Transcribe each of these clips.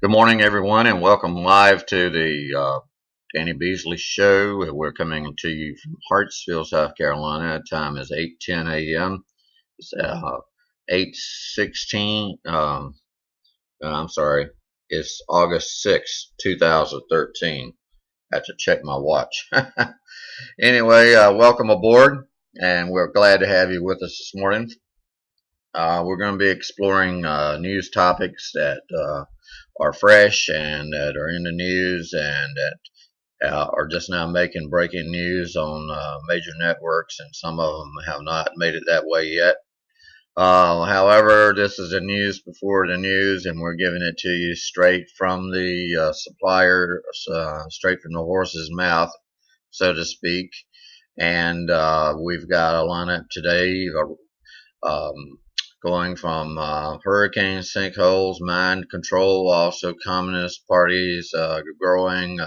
Good morning, everyone, and welcome live to the Danny Beasley Show. We're coming to you from Hartsville, South Carolina. The time is 8:10 a.m. It's 8:16. I'm sorry. It's August 6, 2013. I have to check my watch. Anyway, welcome aboard, and we're glad to have you with us this morning. We're going to be exploring news topics that are fresh and that are in the news and that are just now making breaking news on major networks, and some of them have not made it that way yet. However, this is the news before the news, and we're giving it to you straight from the supplier, straight from the horse's mouth, so to speak. And we've got a lineup today. Um, Going from hurricanes, sinkholes, mind control, also communist parties growing,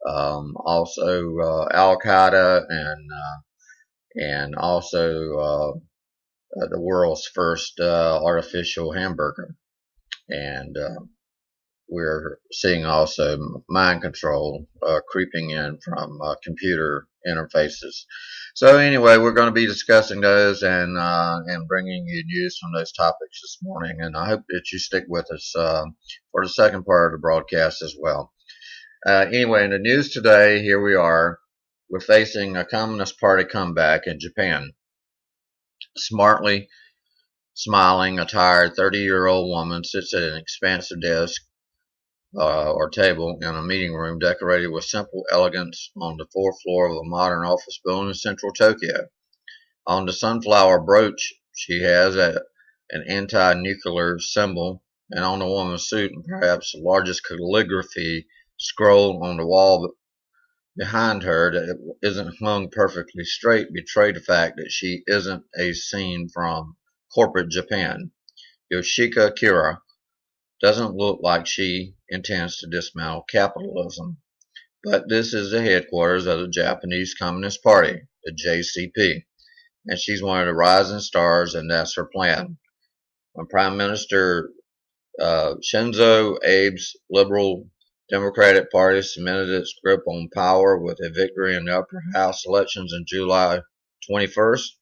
also Al Qaeda, and also the world's first artificial hamburger. And we're seeing also mind control creeping in from computer interfaces. So anyway, we're going to be discussing those and bringing you news from those topics this morning. And I hope that you stick with us for the second part of the broadcast as well. Anyway, in the news today, here we are. We're facing a Communist Party comeback in Japan. Smartly smiling, a tired 30-year-old woman sits at an expansive desk or table in a meeting room decorated with simple elegance on the fourth floor of a modern office building in central Tokyo. On the sunflower brooch, she has an anti-nuclear symbol, and on the woman's suit, and perhaps the largest calligraphy scroll on the wall behind her that isn't hung perfectly straight betray the fact that she isn't a scene from corporate Japan. Yoshika Kira doesn't look like she intends to dismantle capitalism. But this is the headquarters of the Japanese Communist Party, the JCP, and she's one of the rising stars, and that's her plan. When Prime Minister Shinzo Abe's Liberal Democratic Party cemented its grip on power with a victory in the upper house elections in July 21st,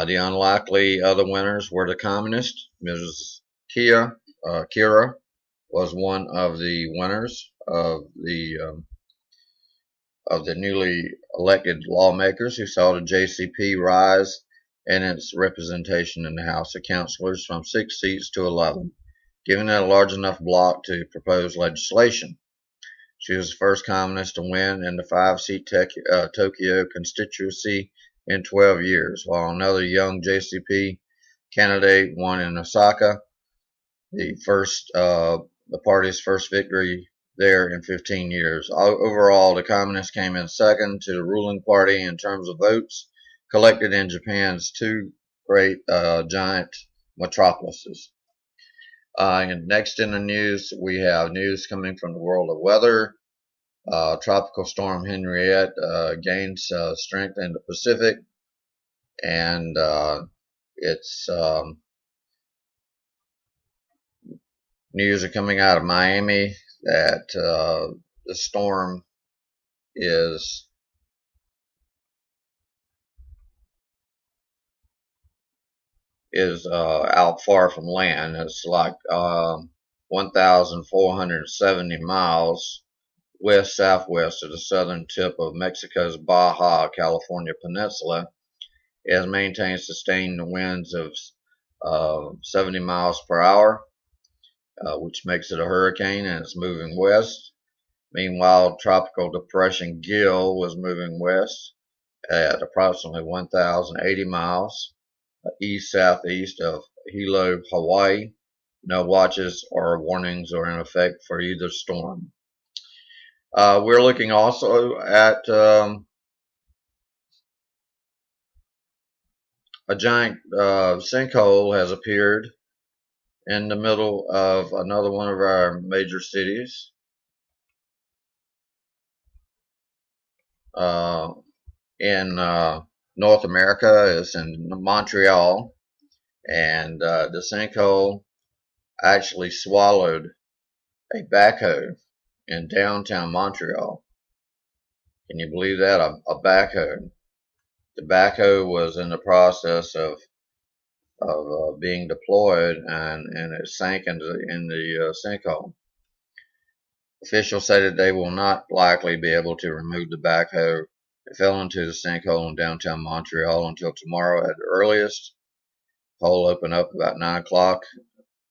the unlikely other winners were the communists. Mrs. Kira was one of the winners of the newly elected lawmakers who saw the JCP rise in its representation in the House of Councilors from 6 seats to 11, giving it a large enough bloc to propose legislation. She was the first communist to win in the 5-seat Tokyo constituency in 12 years, while another young JCP candidate won in Osaka, the party's first victory there in 15 years. Overall, the communists came in second to the ruling party in terms of votes collected in Japan's two great giant metropolises. And next in the news, we have news coming from the world of weather. Tropical storm Henriette gains strength in the Pacific, and it's news are coming out of Miami that the storm is out far from land. It's like 1,470 miles west-southwest of the southern tip of Mexico's Baja California Peninsula. It has maintained sustained winds of 70 miles per hour, which makes it a hurricane, and it's moving west. Meanwhile, Tropical Depression Gil was moving west at approximately 1,080 miles east-southeast of Hilo, Hawaii. No watches or warnings are in effect for either storm. We're looking also at a giant sinkhole has appeared in the middle of another one of our major cities. In North America is in Montreal, and the sinkhole actually swallowed a backhoe in downtown Montreal. Can you believe that? A backhoe. The backhoe was in the process of being deployed, and it sank in the sinkhole. Officials say that they will not likely be able to remove the backhoe. It fell into the sinkhole in downtown Montreal until tomorrow at the earliest. Hole opened up about 9 o'clock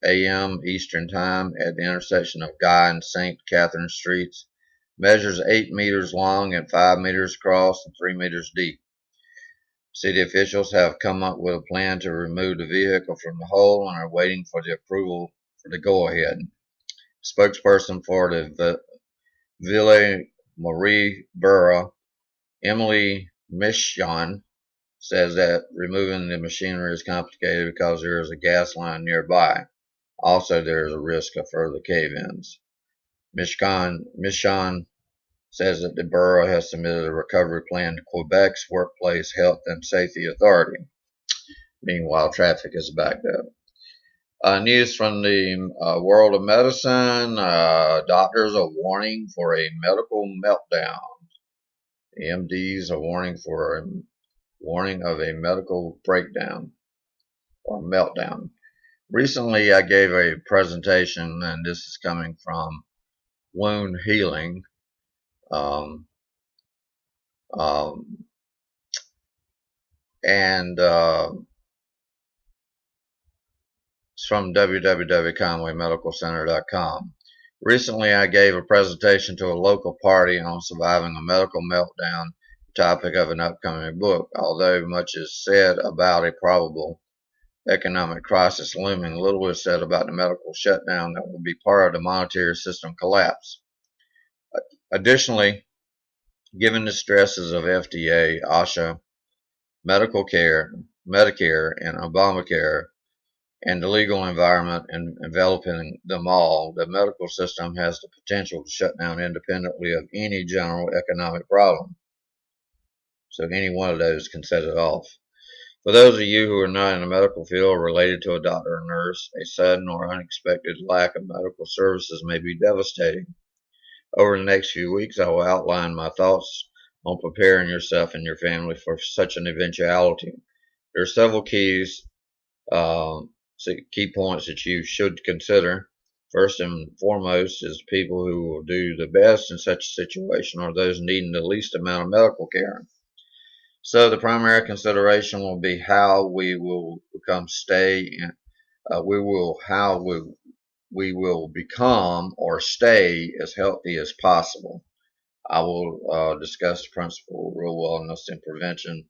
a.m. Eastern Time at the intersection of Guy and St. Catherine Streets. Measures 8 meters long and 5 meters across and 3 meters deep. City officials have come up with a plan to remove the vehicle from the hole and are waiting for the approval for the go-ahead. Spokesperson for the Ville Marie borough, Emily Michon, says that removing the machinery is complicated because there is a gas line nearby. Also, there is a risk of further cave-ins. Michon says that the borough has submitted a recovery plan to Quebec's Workplace Health and Safety Authority. Meanwhile, traffic is backed up. News from the world of medicine. Doctors are warning for a medical meltdown. The MDs are warning of a medical breakdown or meltdown. Recently, I gave a presentation, and this is coming from Wound Healing. And it's from www.conwaymedicalcenter.com. Recently, I gave a presentation to a local party on surviving a medical meltdown, the topic of an upcoming book. Although much is said about a probable economic crisis looming, little is said about the medical shutdown that will be part of the monetary system collapse. Additionally, given the stresses of FDA, OSHA, Medicare, and Obamacare, and the legal environment enveloping them all, the medical system has the potential to shut down independently of any general economic problem. So any one of those can set it off. For those of you who are not in the medical field or related to a doctor or nurse, a sudden or unexpected lack of medical services may be devastating. Over the next few weeks, I will outline my thoughts on preparing yourself and your family for such an eventuality. There are several key points that you should consider. First and foremost is people who will do the best in such a situation are those needing the least amount of medical care. So the primary consideration will be how we will become we will become or stay as healthy as possible. I will discuss the principle of real wellness and prevention,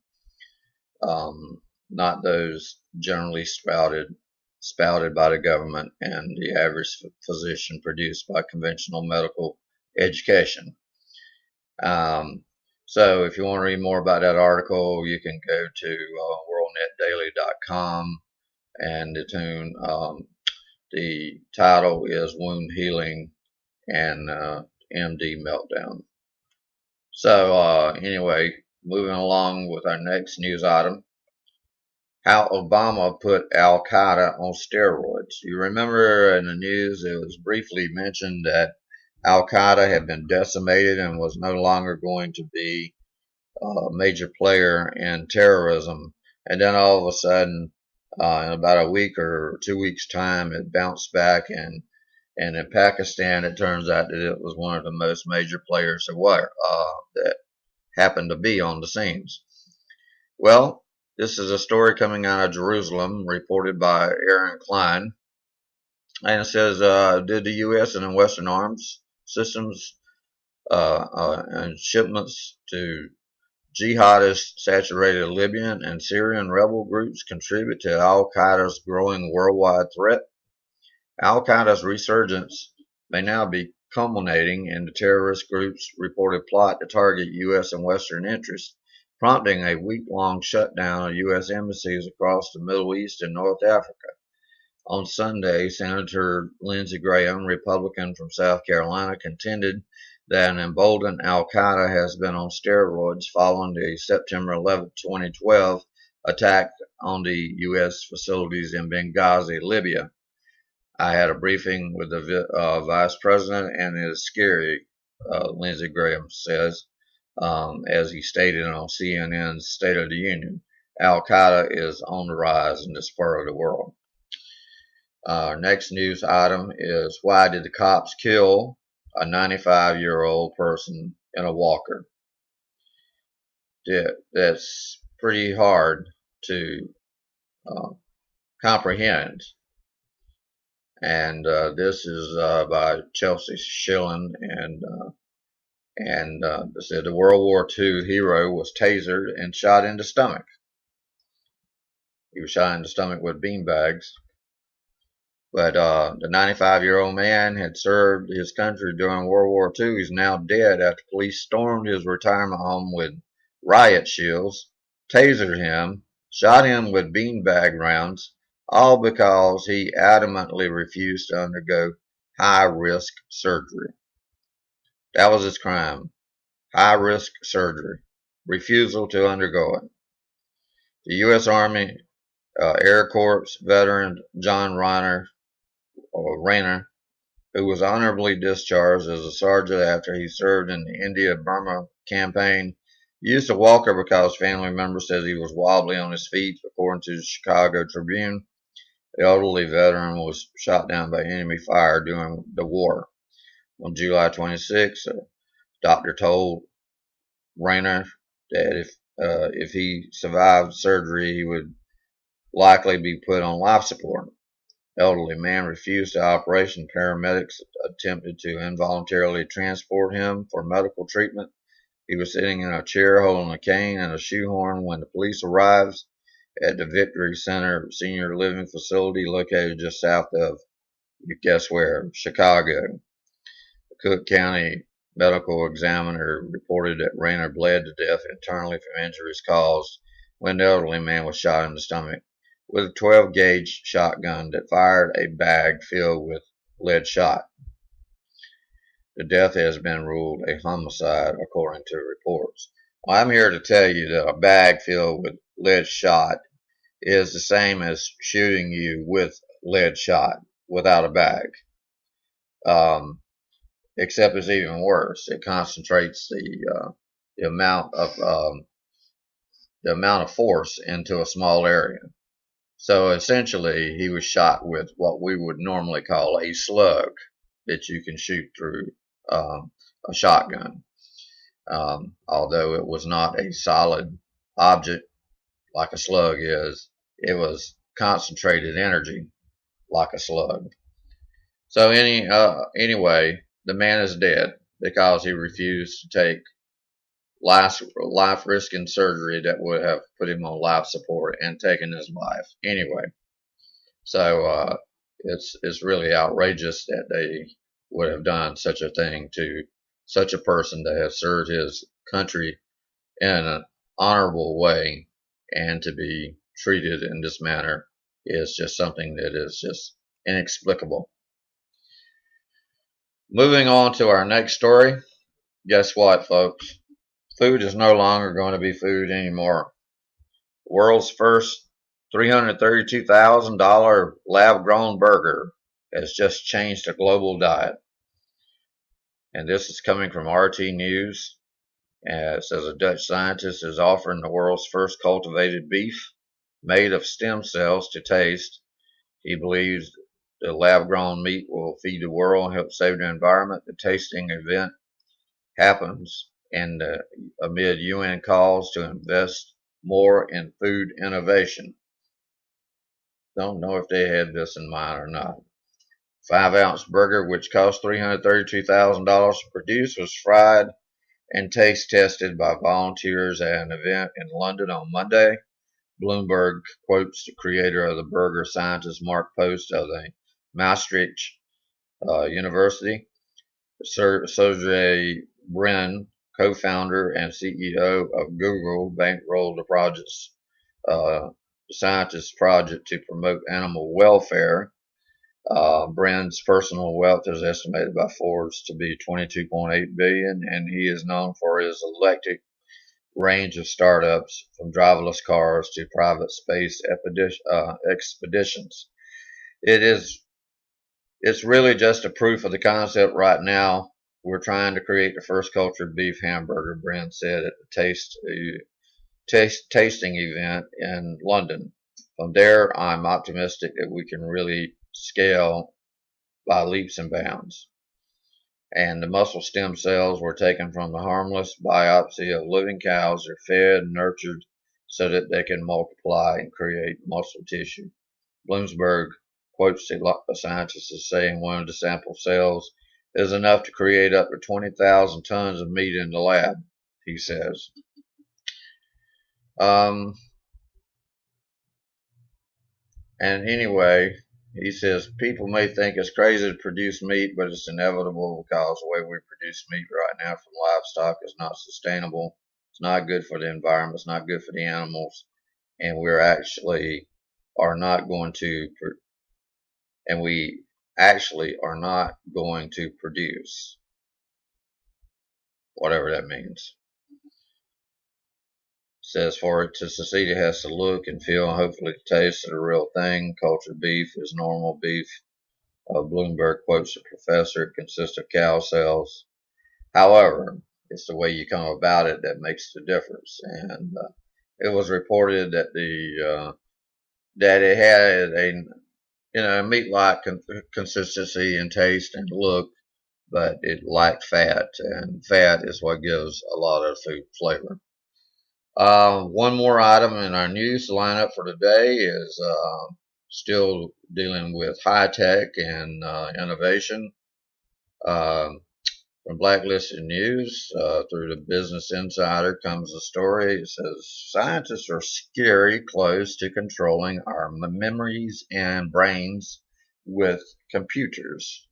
not those generally spouted by the government and the average physician produced by conventional medical education. So if you want to read more about that article, you can go to worldnetdaily.com, and the title is Wound Healing and MD Meltdown. So anyway, moving along with our next news item. How Obama put Al-Qaeda on steroids. You remember in the news it was briefly mentioned that Al-Qaeda had been decimated and was no longer going to be a major player in terrorism. And then all of a sudden, in about a week or 2 weeks' time, it bounced back. And in Pakistan, it turns out that it was one of the most major players that happened to be on the scenes. Well, this is a story coming out of Jerusalem, reported by Aaron Klein. And it says, did the U.S. and the Western arms systems and shipments to jihadist saturated Libyan and Syrian rebel groups contribute to Al-Qaeda's growing worldwide threat? Al-Qaeda's resurgence may now be culminating in the terrorist group's reported plot to target U.S. and Western interests, prompting a week-long shutdown of U.S. embassies across the Middle East and North Africa. On Sunday, Senator Lindsey Graham, Republican from South Carolina, contended that an emboldened Al-Qaeda has been on steroids following the September 11, 2012 attack on the U.S. facilities in Benghazi, Libya. I had a briefing with the vice president, and it is scary, Lindsey Graham says, as he stated on CNN's State of the Union. Al Qaeda is on the rise in this part of the world. Next news item is, why did the cops kill a 95-year-old person in a walker? That's pretty hard to uh, comprehend. And this is by Chelsea Schilling, and said the World War II hero was tasered and shot in the stomach. He was shot in the stomach with beanbags. But the 95-year-old man had served his country during World War II. He's now dead after police stormed his retirement home with riot shields, tasered him, shot him with beanbag rounds, all because he adamantly refused to undergo high-risk surgery. That was his crime. High-risk surgery. Refusal to undergo it. The U.S. Army Air Corps veteran John Rayner, who was honorably discharged as a sergeant after he served in the India-Burma campaign, used a walker because family members said he was wobbly on his feet, according to the Chicago Tribune. The elderly veteran was shot down by enemy fire during the war. On July 26, a doctor told Rayner that if he survived surgery, he would likely be put on life support. Elderly man refused the operation. Paramedics attempted to involuntarily transport him for medical treatment. He was sitting in a chair holding a cane and a shoehorn when the police arrived at the Victory Center senior living facility located just south of, you guess where, Chicago. The Cook County medical examiner reported that Rayner bled to death internally from injuries caused when the elderly man was shot in the stomach with a 12-gauge shotgun that fired a bag filled with lead shot. The death has been ruled a homicide, according to reports. Well, I'm here to tell you that a bag filled with lead shot is the same as shooting you with lead shot without a bag. Except it's even worse. It concentrates the amount of force into a small area. So essentially, he was shot with what we would normally call a slug that you can shoot through a shotgun. Although it was not a solid object like a slug is, it was concentrated energy like a slug. So anyway, the man is dead because he refused to take life-risking surgery that would have put him on life support and taken his life anyway. So it's really outrageous that they would have done such a thing to such a person that has served his country in an honorable way, and to be treated in this manner is just something that is just inexplicable. Moving on to our next story. Guess what, folks? Food is no longer going to be food anymore. The world's first $332,000 lab-grown burger has just changed the global diet. And this is coming from RT News. It says a Dutch scientist is offering the world's first cultivated beef made of stem cells to taste. He believes the lab-grown meat will feed the world and help save the environment. The tasting event happens amid UN calls to invest more in food innovation. Don't know if they had this in mind or not. 5-ounce burger, which cost $332,000 to produce, was fried and taste tested by volunteers at an event in London on Monday. Bloomberg quotes the creator of the burger, scientist Mark Post of the Maastricht University. Sergey Brin, co-founder and CEO of Google, bankrolled the scientist's project to promote animal welfare. Brin's personal wealth is estimated by Forbes to be $22.8 billion, and he is known for his eclectic range of startups, from driverless cars to private space expeditions. It is It's really just a proof of the concept right now. We're trying to create the first cultured beef hamburger, Brent said at the tasting event in London. From there, I'm optimistic that we can really scale by leaps and bounds. And the muscle stem cells were taken from the harmless biopsy of living cows. They're fed and nurtured so that they can multiply and create muscle tissue. Bloomsburg quotes the scientist as saying one of the sample cells is enough to create up to 20,000 tons of meat in the lab, he says. Um, and anyway, he says people may think it's crazy to produce meat, but it's inevitable because the way we produce meat right now from livestock is not sustainable. It's not good for the environment. It's not good for the animals, and we're actually are not going to, and we actually are not going to produce whatever that means. Says for it to succeed, it has to look and feel and hopefully taste of the real thing. Cultured beef is normal beef. Bloomberg quotes the professor. It consists of cow cells. However, it's the way you come about it that makes the difference. And it was reported that that it had a meat-like consistency and taste and look, but it lacked fat, and fat is what gives a lot of food flavor. One more item in our news lineup for today is still dealing with high tech and innovation. From Blacklisted News through the Business Insider comes a story. It says scientists are scary close to controlling our memories and brains with computers.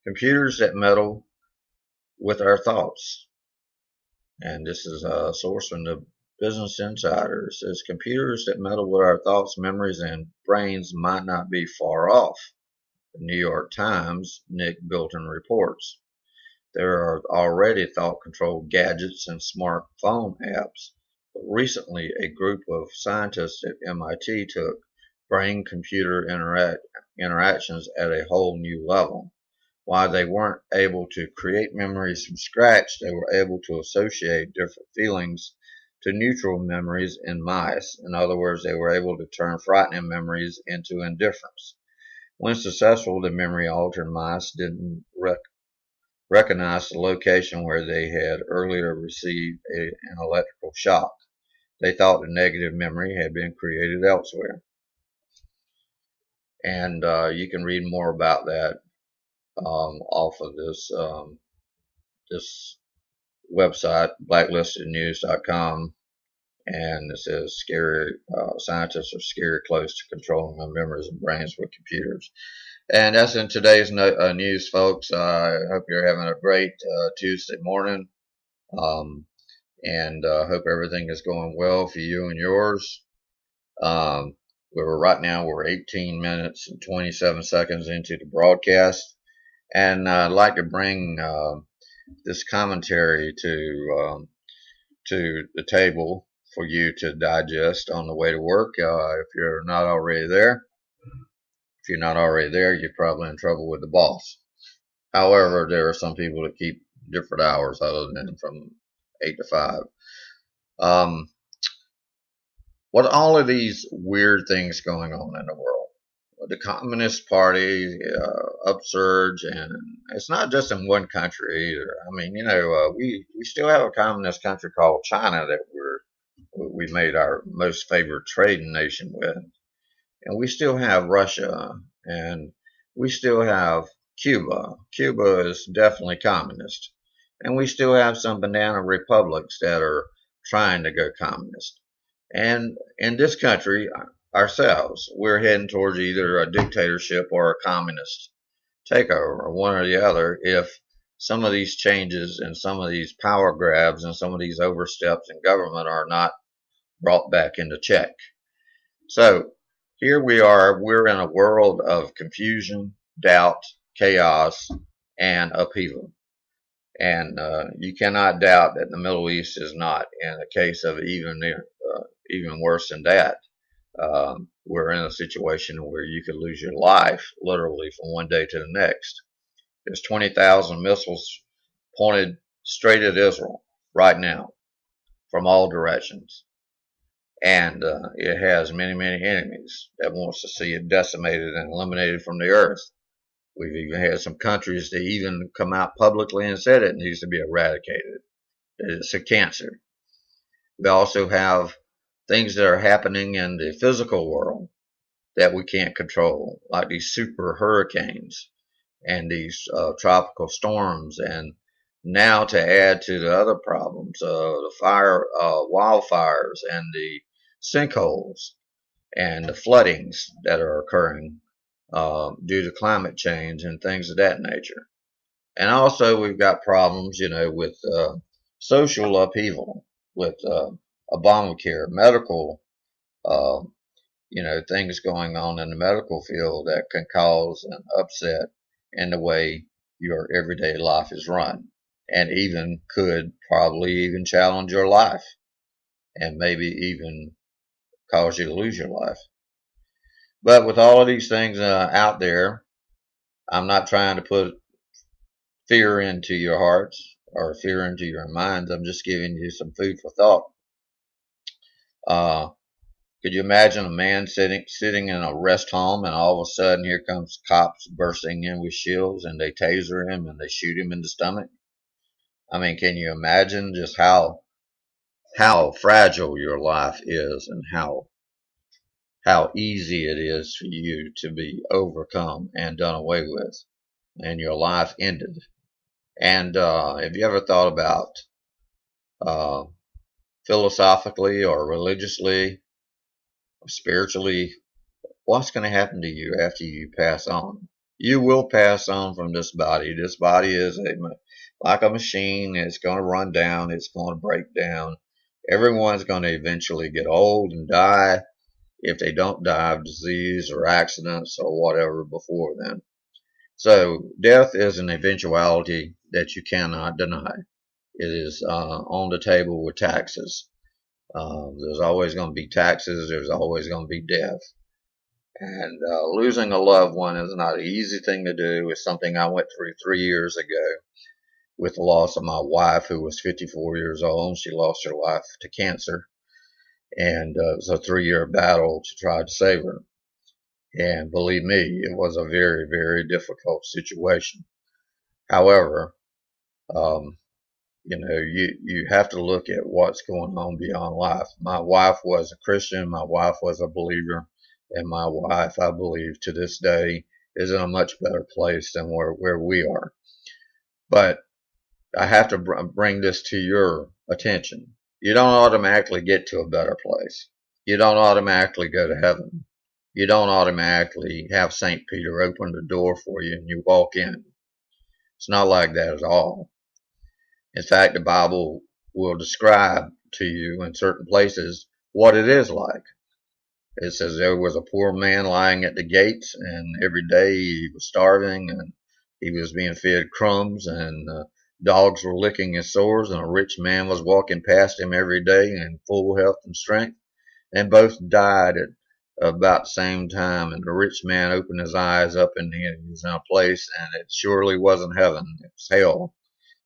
Computers that meddle with our thoughts. And this is a source from the Business Insider. It says computers that meddle with our thoughts, memories, and brains might not be far off. The New York Times, Nick Bilton reports. There are already thought-controlled gadgets and smartphone apps, but recently a group of scientists at MIT took brain-computer interactions at a whole new level. While they weren't able to create memories from scratch, they were able to associate different feelings to neutral memories in mice. In other words, they were able to turn frightening memories into indifference. When successful, the memory-altered mice didn't recognize the location where they had earlier received an electrical shock. They thought the negative memory had been created elsewhere. And you can read more about that off of this website, blacklistednews.com, and it says scary scientists are scary close to controlling the memories and brains with computers. And that's in today's news, folks. I hope you're having a great Tuesday morning, and hope everything is going well for you and yours. Right now we're 18 minutes and 27 seconds into the broadcast, and I'd like to bring this commentary to the table for you to digest on the way to work. If you're not already there, you're probably in trouble with the boss. However, there are some people that keep different hours other than from 8 to 5. What all of these weird things going on in the world? The Communist Party upsurge, and it's not just in one country either. I mean, we still have a communist country called China that we made our most favored trading nation with, and we still have Russia, and we still have Cuba. Cuba is definitely communist, and we still have some banana republics that are trying to go communist. And in this country, ourselves, we're heading towards either a dictatorship or a communist takeover, one or the other, if some of these changes and some of these power grabs and some of these oversteps in government are not brought back into check. So here we are, we're in a world of confusion, doubt, chaos, and upheaval. And you cannot doubt that the Middle East is not in a case of even worse than that. we're in a situation where you could lose your life literally from one day to the next. There's 20,000 missiles pointed straight at Israel right now from all directions. And it has many, many enemies that wants to see it decimated and eliminated from the earth. We've even had some countries that even come out publicly and said it needs to be eradicated, that it's a cancer. We also have things that are happening in the physical world that we can't control, like these super hurricanes and these tropical storms. And now to add to the other problems, the wildfires and the sinkholes and the floodings that are occurring due to climate change and things of that nature. And also we've got problems, with social upheaval, with Obamacare, medical, uh, things going on in the medical field that can cause an upset in the way your everyday life is run, and even could probably even challenge your life and maybe even cause you to lose your life. But with all of these things out there, I'm not trying to put fear into your hearts or fear into your minds. I'm just giving you some food for thought. Uh, could you imagine a man sitting in a rest home, and all of a sudden here comes cops bursting in with shields, and they taser him and they shoot him in the stomach? I mean, can you imagine just how fragile your life is, and how easy it is for you to be overcome and done away with, and your life ended? And have you ever thought about uh, philosophically or religiously or spiritually, what's going to happen to you after you pass on? You will pass on from this body. This body is like a machine. It's going to run down. It's going to break down. Everyone's going to eventually get old and die, if they don't die of disease or accidents or whatever before then. So death is an eventuality that you cannot deny. It is on the table with taxes. There's always going to be taxes. There's always going to be death. And losing a loved one is not an easy thing to do. It's something I went through 3 years ago with the loss of my wife, who was 54 years old. She lost her life to cancer. And it was a 3-year battle to try to save her. And believe me, it was a very, very difficult situation. However, um, you have to look at what's going on beyond life. My wife was a Christian. My wife was a believer. And my wife, I believe, to this day, is in a much better place than where we are. But I have to bring this to your attention. You don't automatically get to a better place. You don't automatically go to heaven. You don't automatically have St. Peter open the door for you and you walk in. It's not like that at all. In fact, the Bible will describe to you in certain places what it is like. It says there was a poor man lying at the gates, and every day he was starving, and he was being fed crumbs, and dogs were licking his sores, and a rich man was walking past him every day in full health and strength. And both died at about the same time. And the rich man opened his eyes up, and he was in a place, and it surely wasn't heaven. It was hell.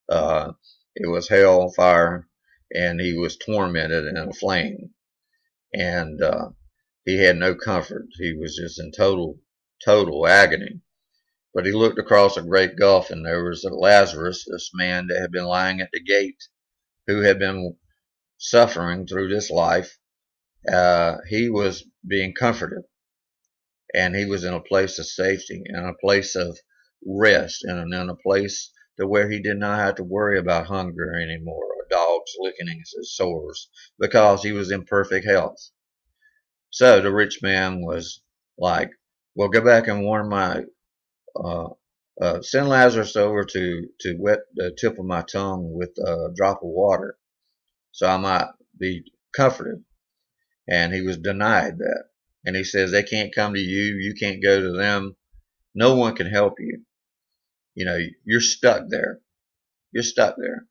Uh, it was hell fire, and he was tormented in a flame. And he had no comfort. He was just in total agony. But he looked across a great gulf, and there was Lazarus, this man that had been lying at the gate, who had been suffering through this life. He was being comforted, and he was in a place of safety, in a place of rest, and in a place to where he did not have to worry about hunger anymore or dogs licking his sores, because he was in perfect health. So the rich man was like, well, go back and warn uh, send Lazarus over to wet the tip of my tongue with a drop of water so I might be comforted. And he was denied that. And he says, they can't come to you. You can't go to them. No one can help you. You're stuck there. You're stuck there.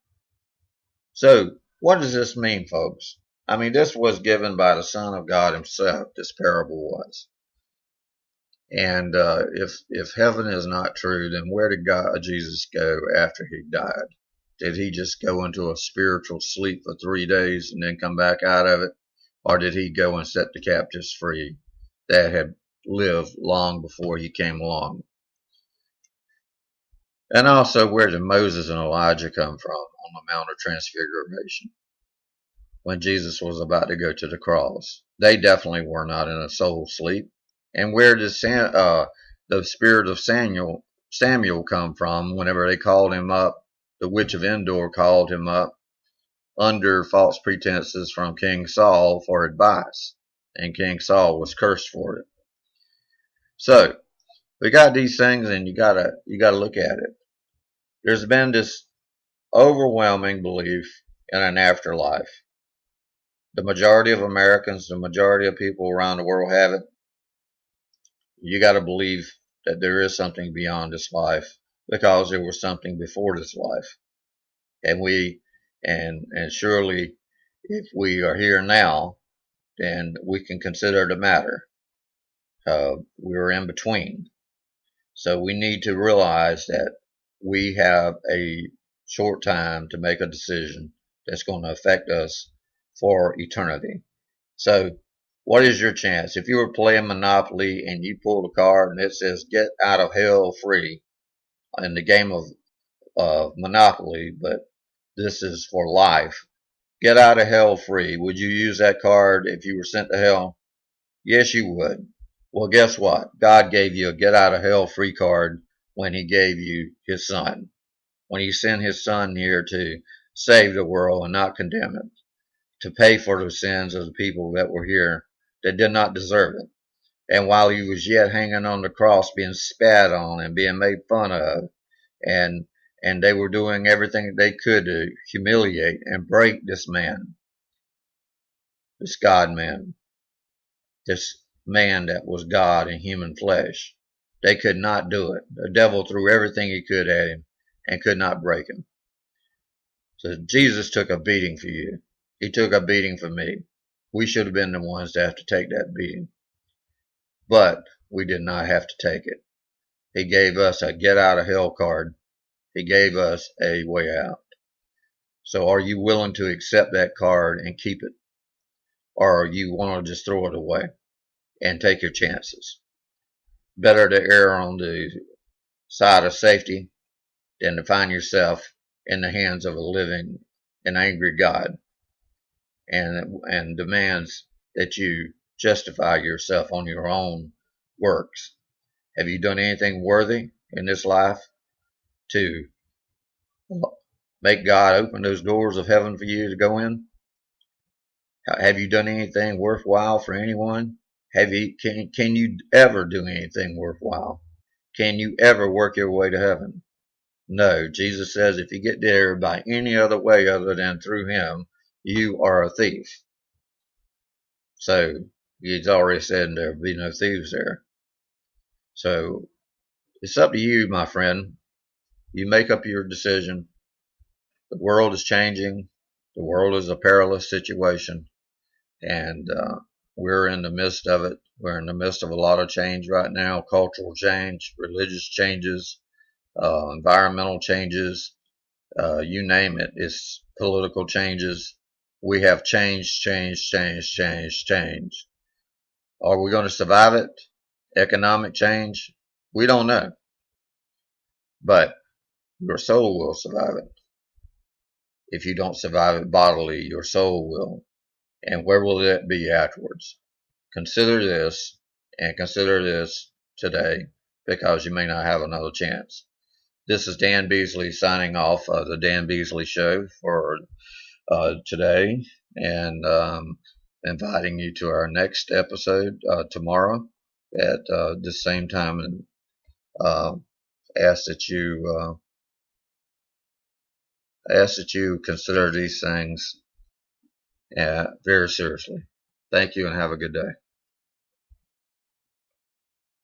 So what does this mean, folks? I mean, this was given by the Son of God himself, this parable was. And if heaven is not true, then where did Jesus go after he died? Did he just go into a spiritual sleep for 3 days and then come back out of it? Or did he go and set the captives free that had lived long before he came along? And also, where did Moses and Elijah come from on the Mount of Transfiguration when Jesus was about to go to the cross? They definitely were not in a soul sleep. And where did the spirit of Samuel come from whenever they called him up? The witch of Endor called him up under false pretenses from King Saul for advice, and King Saul was cursed for it. So we got these things, and you gotta look at it. There's been this overwhelming belief in an afterlife. The majority of Americans, the majority of people around the world have it. You got to believe that there is something beyond this life because there was something before this life, and and surely if we are here now, then we can consider the matter. We're in between, so we need to realize that we have a short time to make a decision that's going to affect us for eternity. So what is your chance? If you were playing Monopoly and you pulled a card and it says get out of hell free in the game of Monopoly, but this is for life, get out of hell free, would you use that card if you were sent to hell? Yes, you would. Well, guess what? God gave you a get out of hell free card when he gave you his son, when he sent his son here to save the world and not condemn it, to pay for the sins of the people that were here that did not deserve it. And while he was yet hanging on the cross, being spat on and being made fun of, and they were doing everything they could to humiliate and break this man, this God man, this man that was God in human flesh. They could not do it. The devil threw everything he could at him and could not break him. So Jesus took a beating for you. He took a beating for me. We should have been the ones to have to take that beating. But we did not have to take it. He gave us a get out of hell card. He gave us a way out. So are you willing to accept that card and keep it? Or you want to just throw it away and take your chances? Better to err on the side of safety than to find yourself in the hands of a living and angry God and demands that you justify yourself on your own works. Have you done anything worthy in this life to make God open those doors of heaven for you to go in? Have you done anything worthwhile for anyone? Can you ever do anything worthwhile? Can you ever work your way to heaven? No. Jesus says if you get there by any other way other than through him, you are a thief. So he's already said there'll be no thieves there. So it's up to you, my friend. You make up your decision. The world is changing. The world is a perilous situation, and we're in the midst of it. We're in the midst of a lot of change right now: cultural change, religious changes, environmental changes, you name it. It's political changes. We have change. Are we going to survive it? Economic change? We don't know. But your soul will survive it. If you don't survive it bodily, your soul will. And where will it be afterwards? Consider this, and consider this today, because you may not have another chance. This is Dan Beasley signing off of the Dan Beasley Show for today, and inviting you to our next episode tomorrow at the same time, and ask that you consider these things very seriously. Thank you, and have a good day.